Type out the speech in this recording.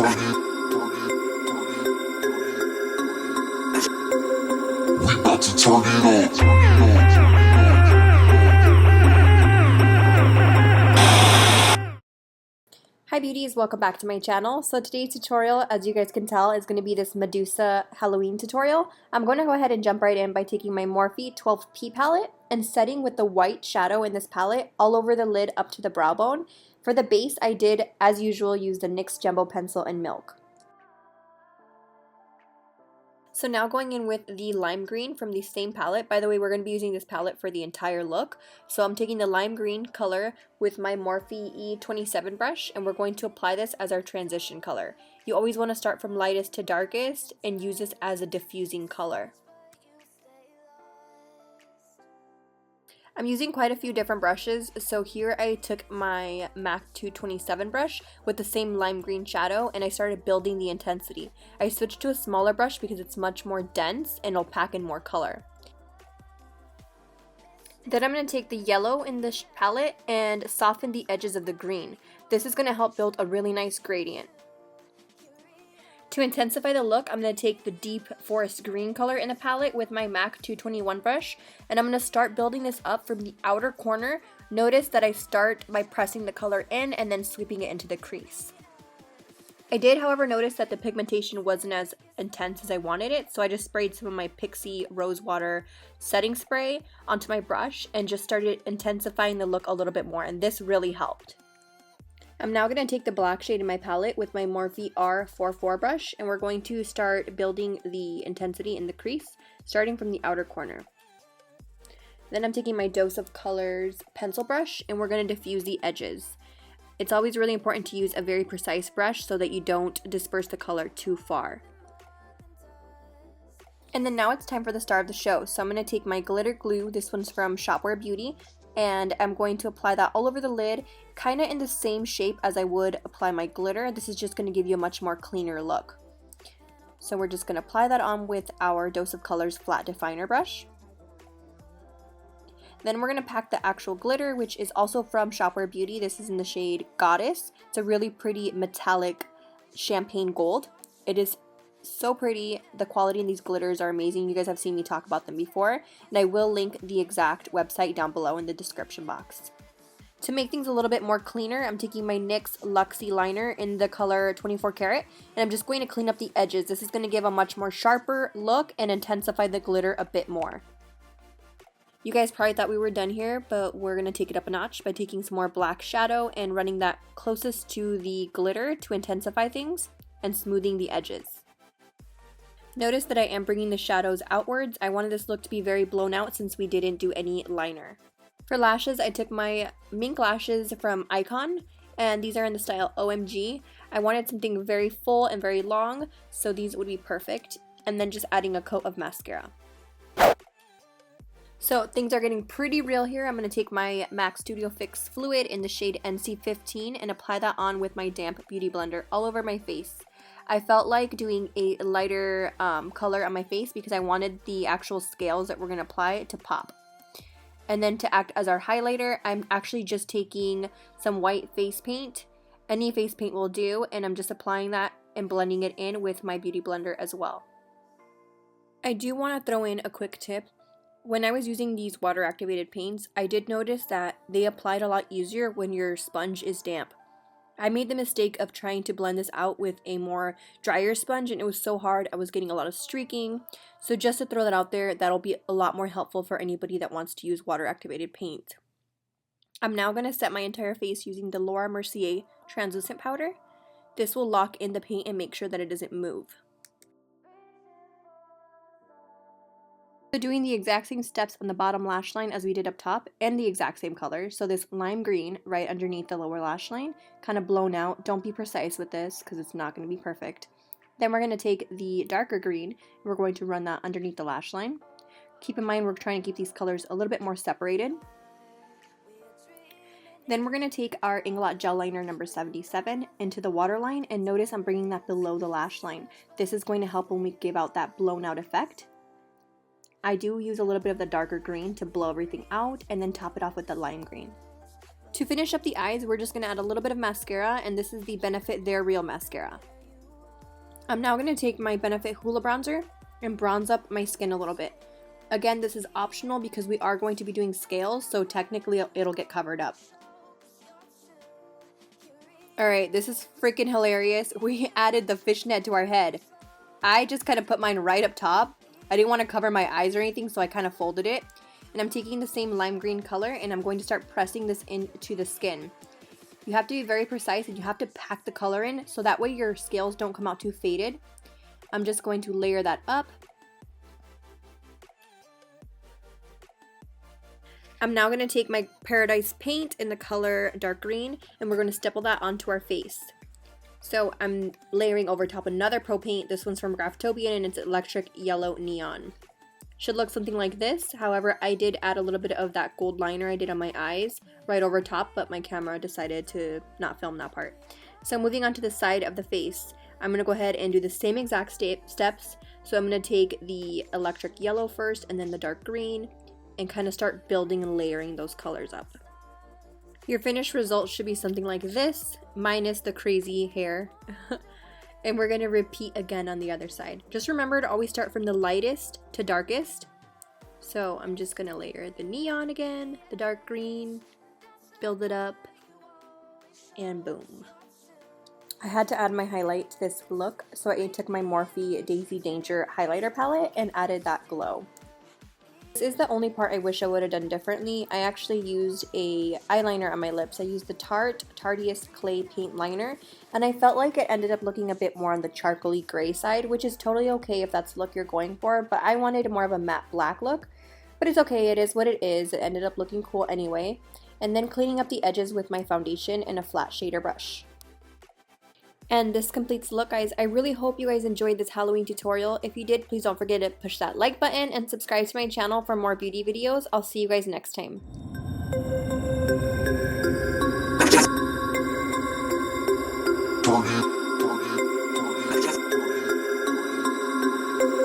Hi beauties, welcome back to my channel. So today's tutorial, as you guys can tell, is going to be this Medusa Halloween tutorial. I'm going to go ahead and jump right in by taking my Morphe 12P palette and setting with the white shadow in this palette all over the lid up to the brow bone. For the base, I did, as usual, use the NYX Jumbo Pencil in Milk. So now going in with the lime green from the same palette. By the way, we're going to be using this palette for the entire look. So I'm taking the lime green color with my Morphe E27 brush, and we're going to apply this as our transition color. You always want to start from lightest to darkest and use this as a diffusing color. I'm using quite a few different brushes, so here I took my MAC 227 brush with the same lime green shadow and I started building the intensity. I switched to a smaller brush because it's much more dense and it'll pack in more color. Then I'm going to take the yellow in this palette and soften the edges of the green. This is going to help build a really nice gradient. To intensify the look, I'm going to take the deep forest green color in the palette with my MAC 221 brush, and I'm going to start building this up from the outer corner. Notice that I start by pressing the color in and then sweeping it into the crease. I did, however, notice that the pigmentation wasn't as intense as I wanted it, so I just sprayed some of my Pixie Rose Water setting spray onto my brush and just started intensifying the look a little bit more, and this really helped. I'm now going to take the black shade in my palette with my Morphe R44 brush, and we're going to start building the intensity in the crease, starting from the outer corner. Then I'm taking my Dose of Colors pencil brush, and we're going to diffuse the edges. It's always really important to use a very precise brush so that you don't disperse the color too far. And then now it's time for the star of the show. So I'm going to take my glitter glue, this one's from Shopware Beauty, and I'm going to apply that all over the lid, kind of in the same shape as I would apply my glitter. This is just going to give you a much more cleaner look. So we're just going to apply that on with our Dose of Colors flat definer brush. Then we're going to pack the actual glitter, which is also from Shopware Beauty. This is in the shade Goddess. It's a really pretty metallic champagne gold. It is so pretty. The quality in these glitters are amazing. You guys have seen me talk about them before, and I will link the exact website down below in the description box. To make things a little bit more cleaner, I'm taking my NYX LUXE liner in the color 24 karat, and I'm just going to clean up the edges. This is going to give a much more sharper look and intensify the glitter a bit more. You guys probably thought we were done here, but we're going to take it up a notch by taking some more black shadow and running that closest to the glitter to intensify things and smoothing the edges. Notice that I am bringing the shadows outwards. I wanted this look to be very blown out since we didn't do any liner. For lashes, I took my mink lashes from Icon, and these are in the style OMG. I wanted something very full and very long, so these would be perfect. And then just adding a coat of mascara. So things are getting pretty real here. I'm going to take my MAC Studio Fix Fluid in the shade NC15 and apply that on with my damp beauty blender all over my face. I felt like doing a lighter color on my face because I wanted the actual scales that we're going to apply to pop. And then to act as our highlighter, I'm actually just taking some white face paint. Any face paint will do, and I'm just applying that and blending it in with my beauty blender as well. I do want to throw in a quick tip. When I was using these water activated paints, I did notice that they applied a lot easier when your sponge is damp. I made the mistake of trying to blend this out with a more drier sponge, and it was so hard. I was getting a lot of streaking. So just to throw that out there, that'll be a lot more helpful for anybody that wants to use water activated paint. I'm now going to set my entire face using the Laura Mercier translucent powder. This will lock in the paint and make sure that it doesn't move. So doing the exact same steps on the bottom lash line as we did up top, and the exact same color. So this lime green right underneath the lower lash line, kind of blown out. Don't be precise with this because it's not going to be perfect. Then we're going to take the darker green, and we're going to run that underneath the lash line. Keep in mind we're trying to keep these colors a little bit more separated. Then we're going to take our Inglot Gel Liner number 77 into the waterline, and notice I'm bringing that below the lash line. This is going to help when we give out that blown out effect. I do use a little bit of the darker green to blow everything out and then top it off with the lime green. To finish up the eyes, we're just going to add a little bit of mascara, and this is the Benefit They're Real mascara. I'm now going to take my Benefit Hoola bronzer and bronze up my skin a little bit. Again, this is optional because we are going to be doing scales, so technically it'll get covered up. Alright, this is freaking hilarious. We added the fishnet to our head. I just kind of put mine right up top. I didn't want to cover my eyes or anything, so I kind of folded it. And I'm taking the same lime green color and I'm going to start pressing this into the skin. You have to be very precise and you have to pack the color in so that way your scales don't come out too faded. I'm just going to layer that up. I'm now going to take my Paradise paint in the color dark green and we're going to stipple that onto our face. So I'm layering over top another pro paint. This one's from Graftobian and it's Electric Yellow Neon. Should look something like this. However, I did add a little bit of that gold liner I did on my eyes right over top, but my camera decided to not film that part. So moving on to the side of the face, I'm going to go ahead and do the same exact steps. So I'm going to take the electric yellow first and then the dark green and kind of start building and layering those colors up. Your finished result should be something like this, minus the crazy hair. And we're going to repeat again on the other side. Just remember to always start from the lightest to darkest. So I'm just going to layer the neon again, the dark green, build it up, and boom. I had to add my highlight to this look, so I took my Morphe DEYSI Danger highlighter palette and added that glow. This is the only part I wish I would have done differently. I actually used a eyeliner on my lips. I used the Tarte Tarteist Clay Paint Liner, and I felt like it ended up looking a bit more on the charcoaly gray side, which is totally okay if that's the look you're going for, but I wanted more of a matte black look. But it's okay, it is what it is. It ended up looking cool anyway. And then cleaning up the edges with my foundation and a flat shader brush. And this completes the look, guys. I really hope you guys enjoyed this Halloween tutorial. If you did, please don't forget to push that like button and subscribe to my channel for more beauty videos. I'll see you guys next time.